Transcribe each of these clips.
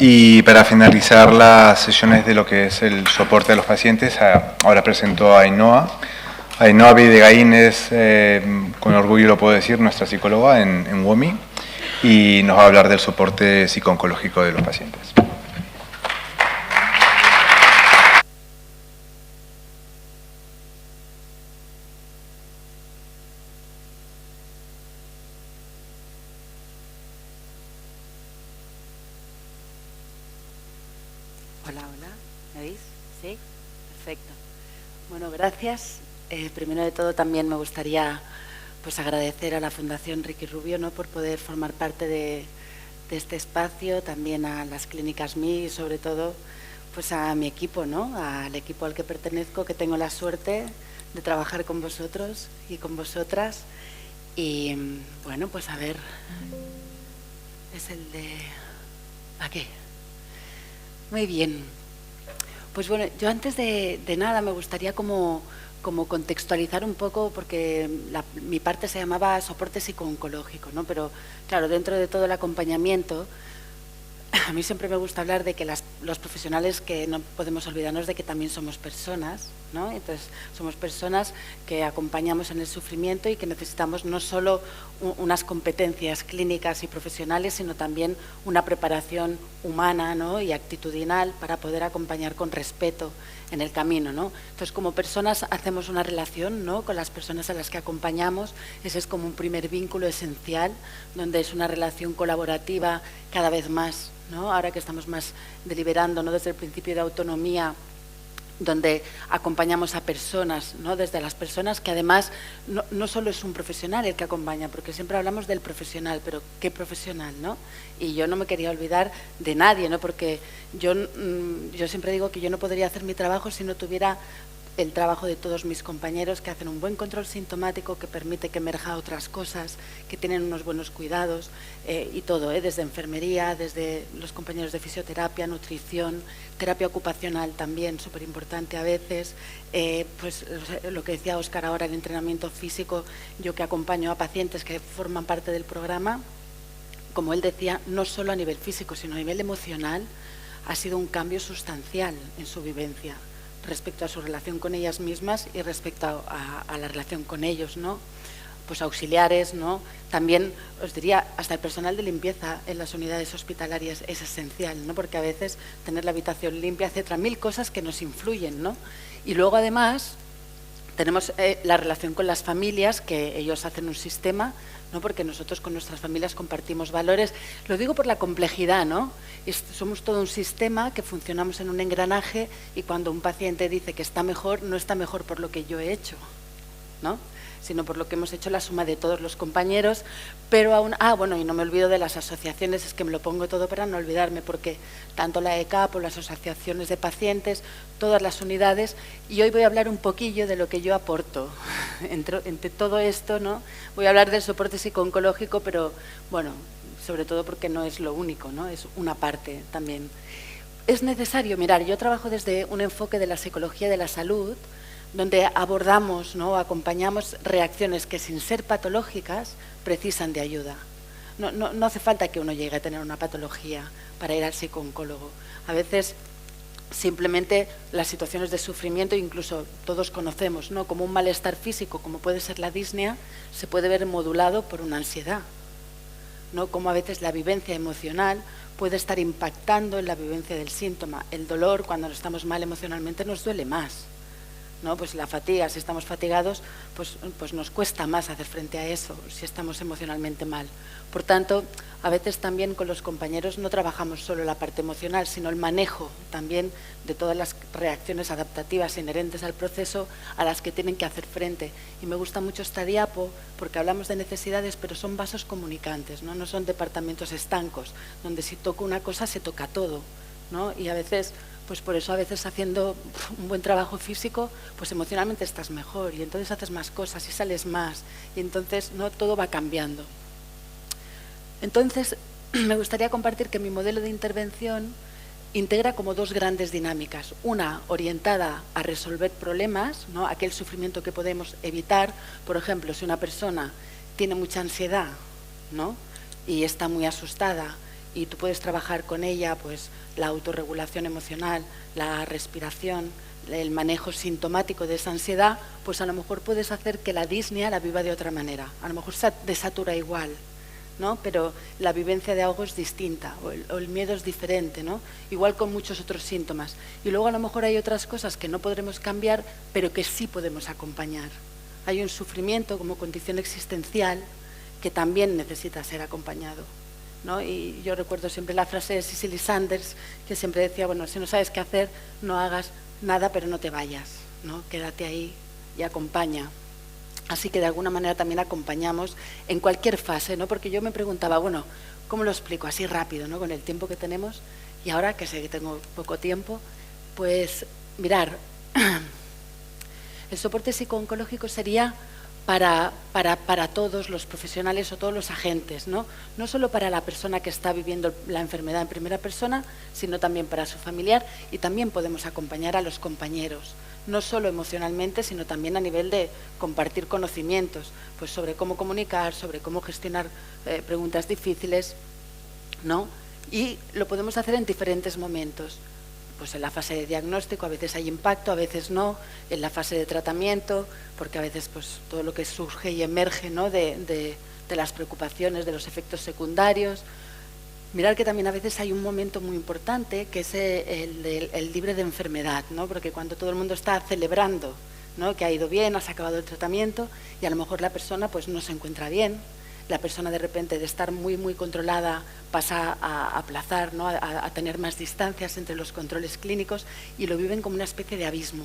Y para finalizar las sesiones de lo que es el soporte a los pacientes, ahora presento a Ainhoa. Ainhoa Videgaín es, con orgullo lo puedo decir, nuestra psicóloga en WOMI, y nos va a hablar del soporte psico-oncológico de los pacientes. Hola, hola, ¿me veis? ¿Sí? Perfecto. Bueno, gracias. Primero de todo también me gustaría pues agradecer a la Fundación Ricky Rubio, ¿no?, por poder formar parte de este espacio, también a las clínicas MI y sobre todo pues a mi equipo, ¿no?, al equipo al que pertenezco, que tengo la suerte de trabajar con vosotros y con vosotras. Y bueno, pues a ver, es el de aquí. Muy bien. Pues bueno, yo antes de nada me gustaría como contextualizar un poco, porque mi parte se llamaba soporte psico-oncológico, ¿no? Pero claro, dentro de todo el acompañamiento, a mí siempre me gusta hablar de que los profesionales, que no podemos olvidarnos de que también somos personas, ¿no? Entonces, somos personas que acompañamos en el sufrimiento y que necesitamos no solo unas competencias clínicas y profesionales, sino también una preparación humana, ¿no?, y actitudinal para poder acompañar con respeto en el camino, ¿no? Entonces, como personas hacemos una relación, ¿no?, con las personas a las que acompañamos. Ese es como un primer vínculo esencial, donde es una relación colaborativa cada vez más, ¿no? Ahora que estamos más deliberando, ¿no?, desde el principio de autonomía, donde acompañamos a personas, ¿no?, desde las personas, que además no solo es un profesional el que acompaña, porque siempre hablamos del profesional, pero ¿qué profesional, no? Y yo no me quería olvidar de nadie, ¿no?, porque yo siempre digo que yo no podría hacer mi trabajo si no tuviera el trabajo de todos mis compañeros, que hacen un buen control sintomático, que permite que emerja otras cosas, que tienen unos buenos cuidados y todo, desde enfermería, desde los compañeros de fisioterapia, nutrición, terapia ocupacional también, súper importante a veces, pues lo que decía Óscar ahora, el entrenamiento físico. Yo que acompaño a pacientes que forman parte del programa, como él decía, no solo a nivel físico, sino a nivel emocional, ha sido un cambio sustancial en su vivencia respecto a su relación con ellas mismas y respecto a la relación con ellos, ¿no? Pues auxiliares, ¿no? También os diría, hasta el personal de limpieza en las unidades hospitalarias es esencial, ¿no?, porque a veces tener la habitación limpia, etcétera, mil cosas que nos influyen, ¿no? Y luego además tenemos la relación con las familias, que ellos hacen un sistema, ¿no?, porque nosotros con nuestras familias compartimos valores. Lo digo por la complejidad, ¿no? Somos todo un sistema que funcionamos en un engranaje, y cuando un paciente dice que está mejor, no está mejor por lo que yo he hecho, ¿no?, sino por lo que hemos hecho la suma de todos los compañeros. Pero aún, bueno, y no me olvido de las asociaciones, es que me lo pongo todo para no olvidarme, porque tanto la ECAP o las asociaciones de pacientes, todas las unidades, y hoy voy a hablar un poquillo de lo que yo aporto entre todo esto, ¿no? Voy a hablar del soporte psico-oncológico, pero bueno, sobre todo porque no es lo único, ¿no?, es una parte también. Es necesario mirar, yo trabajo desde un enfoque de la psicología de la salud, donde abordamos, ¿no?, acompañamos reacciones que, sin ser patológicas, precisan de ayuda. No hace falta que uno llegue a tener una patología para ir al psico-oncólogo. A veces simplemente las situaciones de sufrimiento, incluso todos conocemos, ¿no?, como un malestar físico, como puede ser la disnea, se puede ver modulado por una ansiedad, ¿no?, como a veces la vivencia emocional puede estar impactando en la vivencia del síntoma. El dolor, cuando estamos mal emocionalmente, nos duele más, ¿no? Pues la fatiga, si estamos fatigados, pues nos cuesta más hacer frente a eso, si estamos emocionalmente mal. Por tanto, a veces también con los compañeros no trabajamos solo la parte emocional, sino el manejo también de todas las reacciones adaptativas inherentes al proceso a las que tienen que hacer frente. Y me gusta mucho esta diapo, porque hablamos de necesidades, pero son vasos comunicantes, ¿no? No son departamentos estancos, donde si toco una cosa se toca todo, ¿no? Y a veces, pues por eso a veces haciendo un buen trabajo físico, pues emocionalmente estás mejor, y entonces haces más cosas y sales más, y entonces, ¿no?, todo va cambiando. Entonces, me gustaría compartir que mi modelo de intervención integra como dos grandes dinámicas. Una orientada a resolver problemas, ¿no?, aquel sufrimiento que podemos evitar. Por ejemplo, si una persona tiene mucha ansiedad, ¿no?, y está muy asustada, y tú puedes trabajar con ella pues la autorregulación emocional, la respiración, el manejo sintomático de esa ansiedad, pues a lo mejor puedes hacer que la disnea la viva de otra manera. A lo mejor se desatura igual, ¿no? Pero la vivencia de algo es distinta, o el miedo es diferente, ¿no? Igual con muchos otros síntomas. Y luego a lo mejor hay otras cosas que no podremos cambiar, pero que sí podemos acompañar. Hay un sufrimiento como condición existencial que también necesita ser acompañado, ¿no? Y yo recuerdo siempre la frase de Cicely Saunders, que siempre decía, bueno, si no sabes qué hacer, no hagas nada, pero no te vayas, ¿no? Quédate ahí y acompaña. Así que de alguna manera también acompañamos en cualquier fase, ¿no? Porque yo me preguntaba, bueno, ¿cómo lo explico? Así rápido, ¿no? Con el tiempo que tenemos, y ahora que sé que tengo poco tiempo, pues mirar, el soporte psicooncológico sería para todos los profesionales o todos los agentes, ¿no? No solo para la persona que está viviendo la enfermedad en primera persona, sino también para su familiar, y también podemos acompañar a los compañeros, no solo emocionalmente, sino también a nivel de compartir conocimientos, pues sobre cómo comunicar, sobre cómo gestionar preguntas difíciles, ¿no? Y lo podemos hacer en diferentes momentos. Pues en la fase de diagnóstico a veces hay impacto, a veces no, en la fase de tratamiento, porque a veces pues todo lo que surge y emerge, ¿no? de las preocupaciones, de los efectos secundarios. Mirar que también a veces hay un momento muy importante que es el libre de enfermedad, ¿no? Porque cuando todo el mundo está celebrando, ¿no? Que ha ido bien, has acabado el tratamiento, y a lo mejor la persona pues no se encuentra bien. La persona de repente de estar muy controlada pasa a aplazar, ¿no? a tener más distancias entre los controles clínicos, y lo viven como una especie de abismo,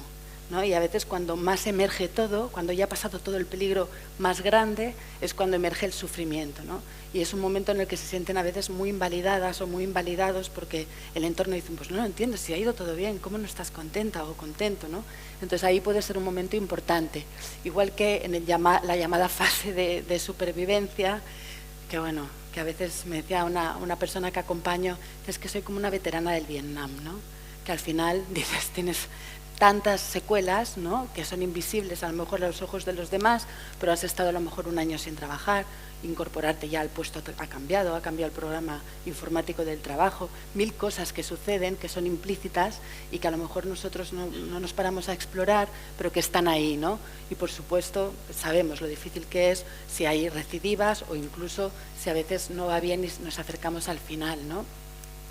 ¿no? Y a veces cuando más emerge todo, cuando ya ha pasado todo el peligro más grande, es cuando emerge el sufrimiento, ¿no? Y es un momento en el que se sienten a veces muy invalidadas o muy invalidados porque el entorno dice, pues no lo entiendo, si ha ido todo bien, ¿cómo no estás contenta o contento, ¿no? Entonces ahí puede ser un momento importante. Igual que en la llamada fase de supervivencia, que bueno, que a veces me decía una persona que acompaño, es que soy como una veterana del Vietnam, ¿no? Que al final dices, tienes tantas secuelas, ¿no? Que son invisibles a lo mejor a los ojos de los demás, pero has estado a lo mejor un año sin trabajar, incorporarte ya al puesto ha cambiado el programa informático del trabajo, 1000 cosas que suceden, que son implícitas y que a lo mejor nosotros no nos paramos a explorar, pero que están ahí, ¿no? Y por supuesto sabemos lo difícil que es si hay recidivas o incluso si a veces no va bien y nos acercamos al final, ¿no?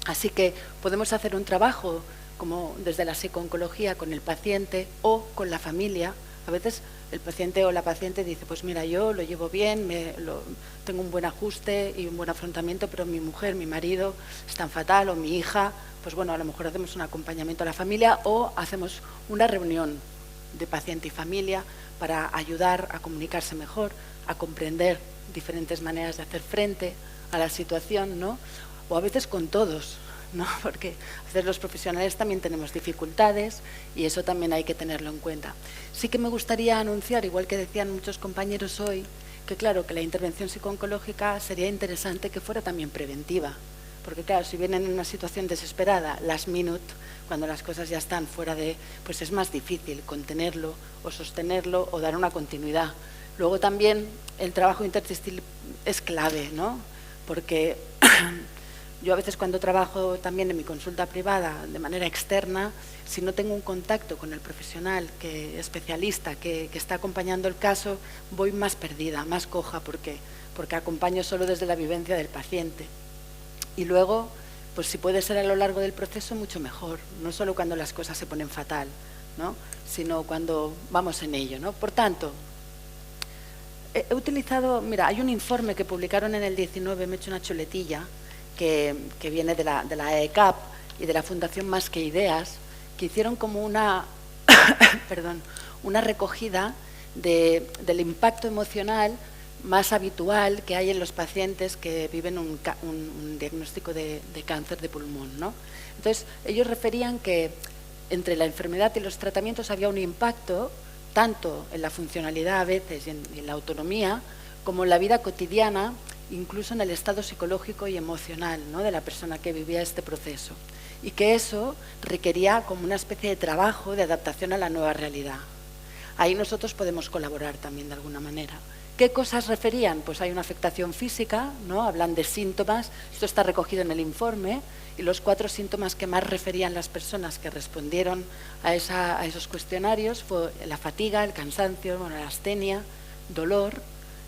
Así que podemos hacer un trabajo como desde la psicooncología con el paciente o con la familia. A veces el paciente o la paciente dice, pues mira, yo lo llevo bien, tengo un buen ajuste y un buen afrontamiento, pero mi mujer, mi marido están fatal, o mi hija, pues bueno, a lo mejor hacemos un acompañamiento a la familia o hacemos una reunión de paciente y familia para ayudar a comunicarse mejor, a comprender diferentes maneras de hacer frente a la situación, ¿no? O a veces con todos, ¿no? Porque a veces los profesionales también tenemos dificultades y eso también hay que tenerlo en cuenta. Sí que me gustaría anunciar, igual que decían muchos compañeros hoy, que claro, que la intervención psicooncológica sería interesante que fuera también preventiva, porque claro, si vienen en una situación desesperada, last minute, cuando las cosas ya están fuera de, pues es más difícil contenerlo o sostenerlo o dar una continuidad. Luego también el trabajo intertextil es clave, ¿no? Porque yo a veces cuando trabajo también en mi consulta privada de manera externa, si no tengo un contacto con el profesional especialista que está acompañando el caso, voy más perdida, más coja, porque acompaño solo desde la vivencia del paciente. Y luego, pues si puede ser a lo largo del proceso, mucho mejor, no solo cuando las cosas se ponen fatal, ¿no? Sino cuando vamos en ello, ¿no? Por tanto, he utilizado, mira, hay un informe que publicaron en el 19, me he hecho una chuletilla, que viene de la ECAP y de la Fundación Más que Ideas, que hicieron como una recogida del impacto emocional más habitual que hay en los pacientes que viven un diagnóstico de cáncer de pulmón, ¿no? Entonces, ellos referían que entre la enfermedad y los tratamientos había un impacto tanto en la funcionalidad a veces y en la autonomía, como en la vida cotidiana, incluso en el estado psicológico y emocional, ¿no? De la persona que vivía este proceso, y que eso requería como una especie de trabajo de adaptación a la nueva realidad. Ahí nosotros podemos colaborar también de alguna manera, ¿Qué cosas referían? Pues hay una afectación física, ¿no? Hablan de síntomas, esto está recogido en el informe, y los 4 síntomas que más referían las personas que respondieron a esos cuestionarios fue la fatiga, el cansancio, bueno, la astenia, dolor,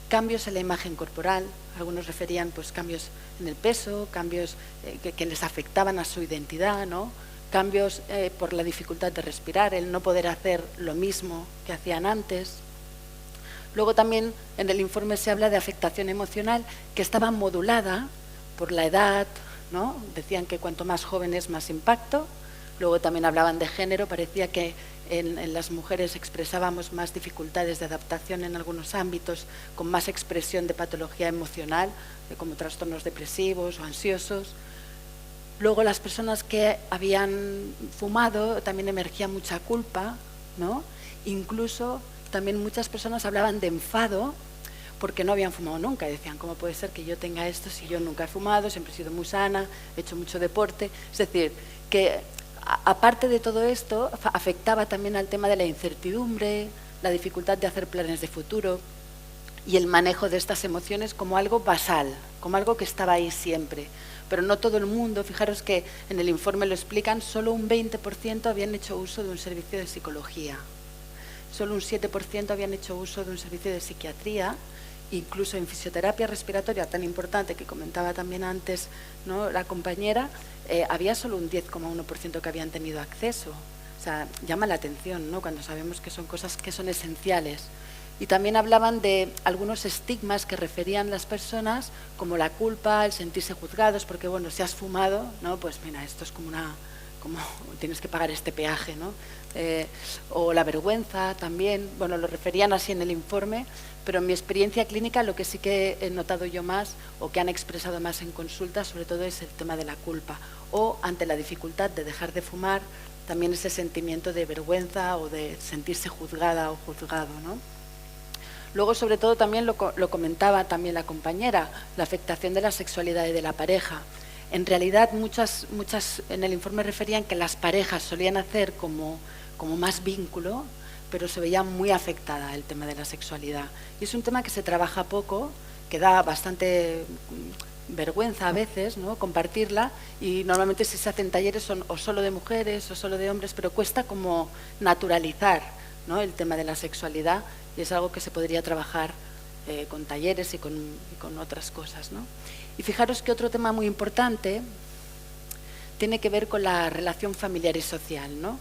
cambios en la imagen corporal, algunos referían pues cambios en el peso, cambios que les afectaban a su identidad, ¿no? Cambios por la dificultad de respirar, el no poder hacer lo mismo que hacían antes. Luego también en el informe se habla de afectación emocional que estaba modulada por la edad, ¿no? Decían que cuanto más jóvenes más impacto. Luego también hablaban de género, parecía que en las mujeres expresábamos más dificultades de adaptación en algunos ámbitos, con más expresión de patología emocional, como trastornos depresivos o ansiosos. Luego las personas que habían fumado también emergía mucha culpa, ¿no? Incluso también muchas personas hablaban de enfado porque no habían fumado nunca y decían, ¿cómo puede ser que yo tenga esto si yo nunca he fumado, siempre he sido muy sana, he hecho mucho deporte? Es decir, que aparte de todo esto, afectaba también al tema de la incertidumbre, la dificultad de hacer planes de futuro y el manejo de estas emociones como algo basal, como algo que estaba ahí siempre. Pero no todo el mundo, fijaros que en el informe lo explican, solo un 20% habían hecho uso de un servicio de psicología. Solo un 7% habían hecho uso de un servicio de psiquiatría, incluso en fisioterapia respiratoria tan importante que comentaba también antes, ¿no?, la compañera, había solo un 10,1% que habían tenido acceso. O sea, llama la atención, ¿no?, cuando sabemos que son cosas que son esenciales. Y también hablaban de algunos estigmas que referían las personas, como la culpa, el sentirse juzgados, porque bueno, si has fumado, ¿no?, pues mira, esto es como tienes que pagar este peaje, ¿no? O la vergüenza también, bueno, lo referían así en el informe, pero en mi experiencia clínica lo que sí que he notado yo más o que han expresado más en consulta sobre todo es el tema de la culpa o ante la dificultad de dejar de fumar también ese sentimiento de vergüenza o de sentirse juzgada o juzgado, ¿no? Luego sobre todo también lo comentaba también la compañera, la afectación de la sexualidad y de la pareja. En realidad muchas en el informe referían que las parejas solían hacer como más vínculo, pero se veía muy afectada el tema de la sexualidad. Y es un tema que se trabaja poco, que da bastante vergüenza a veces, ¿no?, compartirla, y normalmente si se hacen talleres son o solo de mujeres o solo de hombres, pero cuesta como naturalizar, ¿no?, el tema de la sexualidad, y es algo que se podría trabajar con talleres y con otras cosas, ¿no? Y fijaros que otro tema muy importante tiene que ver con la relación familiar y social, ¿no?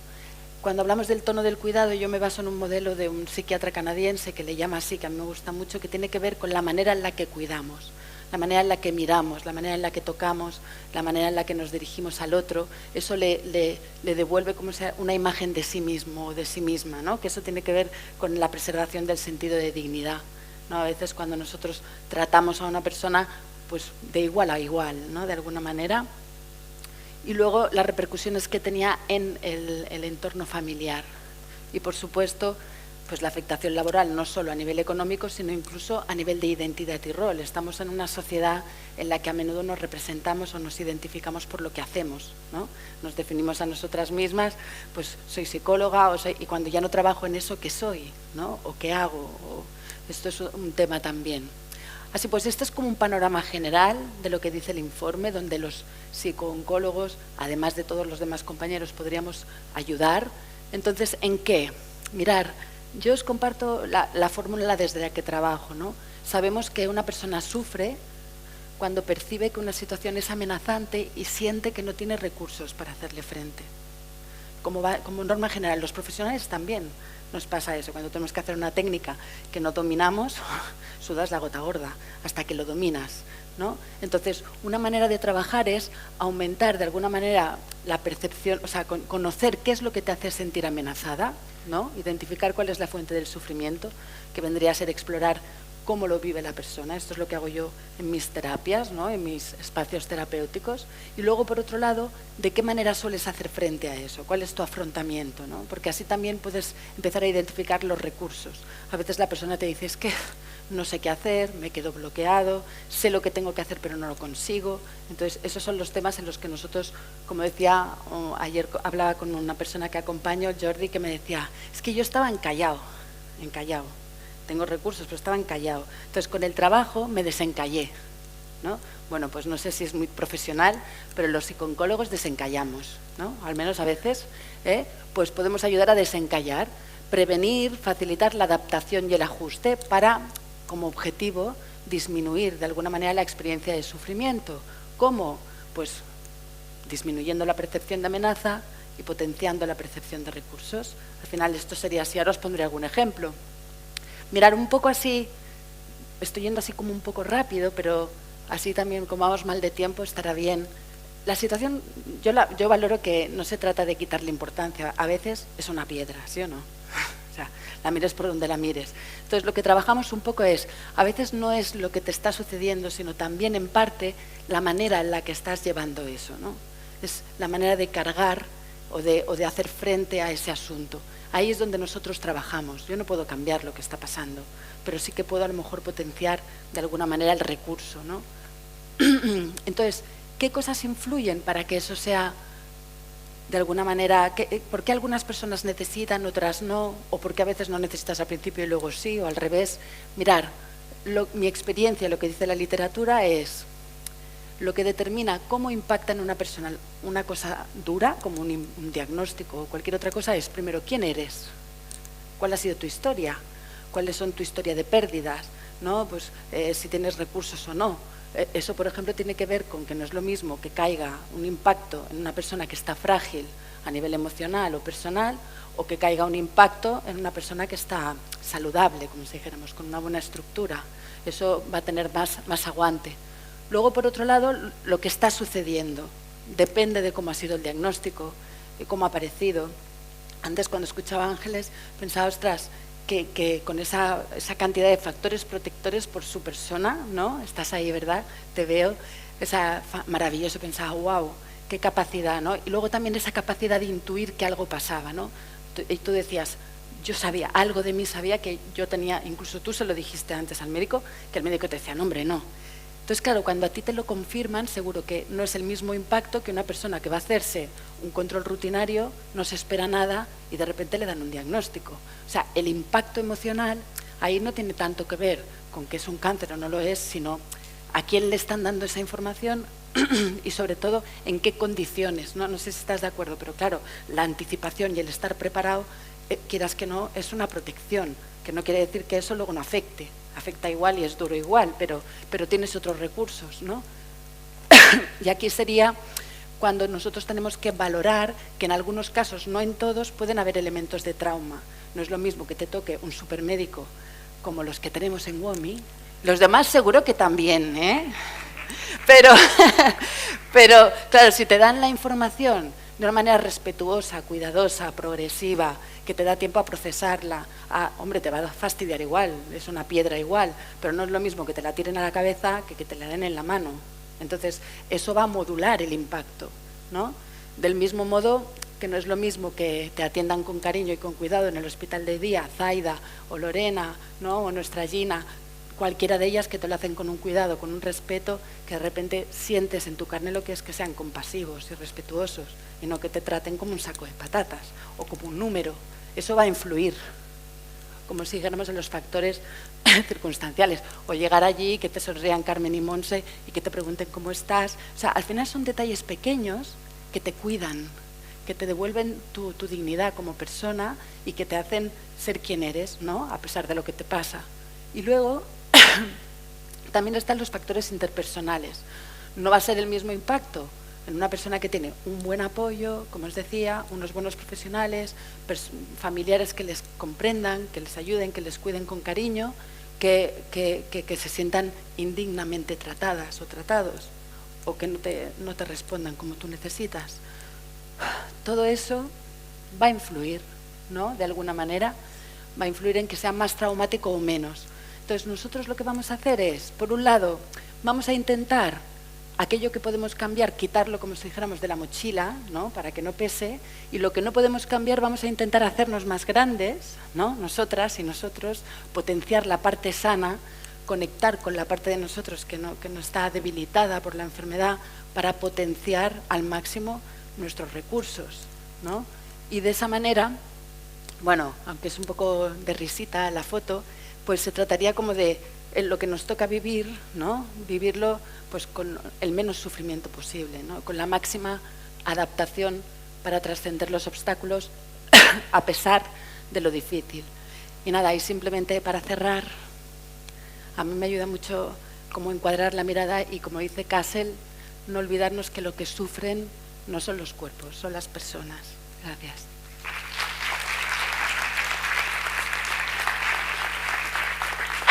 Cuando hablamos del tono del cuidado, yo me baso en un modelo de un psiquiatra canadiense que le llama así, que a mí me gusta mucho, que tiene que ver con la manera en la que cuidamos, la manera en la que miramos, la manera en la que tocamos, la manera en la que nos dirigimos al otro. Eso le devuelve como sea una imagen de sí mismo o de sí misma, ¿no? Que eso tiene que ver con la preservación del sentido de dignidad, ¿no? A veces cuando nosotros tratamos a una persona pues de igual a igual, ¿no?, de alguna manera. Y luego las repercusiones que tenía en el entorno familiar. Y por supuesto, pues la afectación laboral, no solo a nivel económico, sino incluso a nivel de identidad y rol. Estamos en una sociedad en la que a menudo nos representamos o nos identificamos por lo que hacemos, ¿no? Nos definimos a nosotras mismas, pues soy psicóloga, y cuando ya no trabajo en eso, ¿qué soy?, ¿no?, o ¿qué hago? Esto es un tema también. Así pues, este es como un panorama general de lo que dice el informe, donde los psicooncólogos, además de todos los demás compañeros, podríamos ayudar. Entonces, ¿en qué? Mirar, yo os comparto la fórmula desde la que trabajo, ¿no? Sabemos que una persona sufre cuando percibe que una situación es amenazante y siente que no tiene recursos para hacerle frente. Como norma general, los profesionales también nos pasa eso. Cuando tenemos que hacer una técnica que no dominamos, sudas la gota gorda hasta que lo dominas, ¿no? Entonces, una manera de trabajar es aumentar de alguna manera la percepción, o sea, conocer qué es lo que te hace sentir amenazada, ¿no? Identificar cuál es la fuente del sufrimiento, que vendría a ser explorar cómo lo vive la persona. Esto es lo que hago yo en mis terapias, ¿no?, en mis espacios terapéuticos. Y luego, por otro lado, ¿de qué manera sueles hacer frente a eso? ¿Cuál es tu afrontamiento, ¿no? Porque así también puedes empezar a identificar los recursos. A veces la persona te dice, es que no sé qué hacer, me quedo bloqueado, sé lo que tengo que hacer pero no lo consigo. Entonces, esos son los temas en los que nosotros, como decía, ayer hablaba con una persona que acompaño, Jordi, que me decía, es que yo estaba encallado. tengo recursos, pero estaba encallado. Entonces, con el trabajo me desencallé, ¿no? Bueno, pues no sé si es muy profesional, pero los psicooncólogos desencallamos, ¿no? Al menos a veces, pues podemos ayudar a desencallar, prevenir, facilitar la adaptación y el ajuste para, como objetivo, disminuir de alguna manera la experiencia de sufrimiento. ¿Cómo? Pues disminuyendo la percepción de amenaza y potenciando la percepción de recursos. Al final esto sería así. Ahora os pondré algún ejemplo. Mirar un poco así, estoy yendo así como un poco rápido, pero así también, como vamos mal de tiempo, estará bien. La situación, yo valoro que no se trata de quitarle importancia. A veces es una piedra, ¿sí o no? O sea, la mires por donde la mires. Entonces, lo que trabajamos un poco es, a veces no es lo que te está sucediendo, sino también, en parte, la manera en la que estás llevando eso, ¿no? Es la manera de cargar o de hacer frente a ese asunto. Ahí es donde nosotros trabajamos. Yo no puedo cambiar lo que está pasando, pero sí que puedo a lo mejor potenciar de alguna manera el recurso, ¿no? Entonces, ¿qué cosas influyen para que eso sea de alguna manera? ¿Por qué algunas personas necesitan, otras no? ¿O por qué a veces no necesitas al principio y luego sí? ¿O al revés? Mirar, mi experiencia, lo que dice la literatura es lo que determina cómo impacta en una persona una cosa dura, como un diagnóstico o cualquier otra cosa, es primero, ¿quién eres? ¿Cuál ha sido tu historia? ¿Cuáles son tu historia de pérdidas? ¿No? Pues si tienes recursos o no. Eso, por ejemplo, tiene que ver con que no es lo mismo que caiga un impacto en una persona que está frágil a nivel emocional o personal, o que caiga un impacto en una persona que está saludable, como si dijéramos, con una buena estructura. Eso va a tener más aguante. Luego, por otro lado, lo que está sucediendo depende de cómo ha sido el diagnóstico y cómo ha aparecido. Antes, cuando escuchaba a Ángeles, pensaba, ostras, que con esa cantidad de factores protectores por su persona, ¿no? Estás ahí, ¿verdad? Te veo, maravilloso, pensaba, wow, qué capacidad, ¿no? Y luego también esa capacidad de intuir que algo pasaba, ¿no? Y tú decías, yo sabía, algo de mí sabía que yo tenía, incluso tú se lo dijiste antes al médico, que el médico te decía, no, hombre, no. Entonces, claro, cuando a ti te lo confirman, seguro que no es el mismo impacto que una persona que va a hacerse un control rutinario, no se espera nada y de repente le dan un diagnóstico. O sea, el impacto emocional ahí no tiene tanto que ver con que es un cáncer o no lo es, sino a quién le están dando esa información y sobre todo en qué condiciones. No sé si estás de acuerdo, pero claro, la anticipación y el estar preparado, quieras que no, es una protección, que no quiere decir que eso luego no afecte. Afecta igual y es duro igual, pero tienes otros recursos, ¿no? Y aquí sería cuando nosotros tenemos que valorar que en algunos casos, no en todos, pueden haber elementos de trauma. No es lo mismo que te toque un supermédico como los que tenemos en WOMI. Los demás seguro que también, ¿eh? Pero claro, si te dan la información de una manera respetuosa, cuidadosa, progresiva, que te da tiempo a procesarla, hombre, te va a fastidiar igual, es una piedra igual, pero no es lo mismo que te la tiren a la cabeza que te la den en la mano. Entonces, eso va a modular el impacto, ¿no? Del mismo modo que no es lo mismo que te atiendan con cariño y con cuidado en el hospital de día, Zaida o Lorena, ¿no? O nuestra Gina, cualquiera de ellas, que te lo hacen con un cuidado, con un respeto, que de repente sientes en tu carne lo que es que sean compasivos y respetuosos y no que te traten como un saco de patatas o como un número. Eso va a influir, como si dijéramos en los factores circunstanciales, o llegar allí, que te sonrían Carmen y Monse y que te pregunten cómo estás. O sea, al final son detalles pequeños que te cuidan, que te devuelven tu dignidad como persona y que te hacen ser quien eres, ¿no? A pesar de lo que te pasa. Y luego también están los factores interpersonales. No va a ser el mismo impacto en una persona que tiene un buen apoyo, como os decía, unos buenos profesionales, familiares que les comprendan, que les ayuden, que les cuiden con cariño, que se sientan indignamente tratadas o tratados, o que no te respondan como tú necesitas. Todo eso va a influir, ¿no? De alguna manera, va a influir en que sea más traumático o menos. Entonces, nosotros lo que vamos a hacer es, por un lado, vamos a intentar aquello que podemos cambiar, quitarlo, como si dijéramos, de la mochila, ¿no? Para que no pese, y lo que no podemos cambiar vamos a intentar hacernos más grandes, ¿no? Nosotras y nosotros, potenciar la parte sana, conectar con la parte de nosotros que no está debilitada por la enfermedad, para potenciar al máximo nuestros recursos, ¿no? Y de esa manera, bueno, aunque es un poco de risita la foto, pues se trataría como de lo que nos toca vivir, ¿no? Vivirlo pues con el menos sufrimiento posible, ¿no? Con la máxima adaptación para trascender los obstáculos a pesar de lo difícil. Y nada, y simplemente para cerrar, a mí me ayuda mucho como encuadrar la mirada y, como dice Castle, no olvidarnos que lo que sufren no son los cuerpos, son las personas. Gracias.